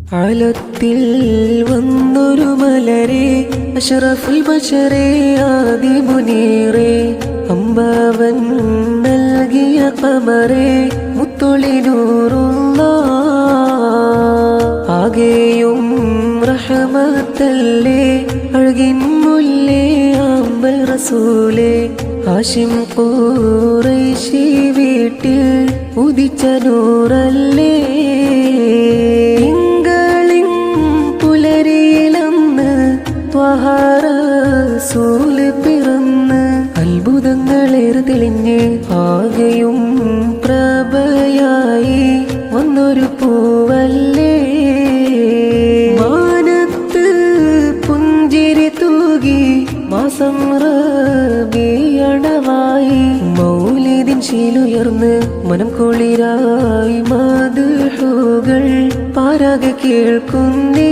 ആലത്തിൽ വന്നൊരു മലരെ അഷ്റഫുൽ ബശരെ ആദി മുനീറെ അമ്പാവൻ നൽകിയ ഖമറെ മുത്തൊളി നൂറുല്ലാഹ് ആകെയും റഹ്മത്തല്ലേ അഴകിൻ മുല്ലേ ആമ്പൽ റസൂലേ ഹാഷിം ഖുറൈശി വീട്ടിൽ ഉദിച്ച നൂറല്ലേ റസൂല് പിറന്ന് അത്ഭുതങ്ങളേറെ തെളിഞ്ഞ് ആകെയും പ്രഭയായി വന്നൊരു പൂവല്ലേ മാനത്ത് പുഞ്ചിരി തൂകി മാസം റബീഅണവായി മൗലിദിൻ ശീലുയർന്ന് മനം കുളിരായി മദ്ഹുകൾ പാരാകെ കേൾക്കുന്നേ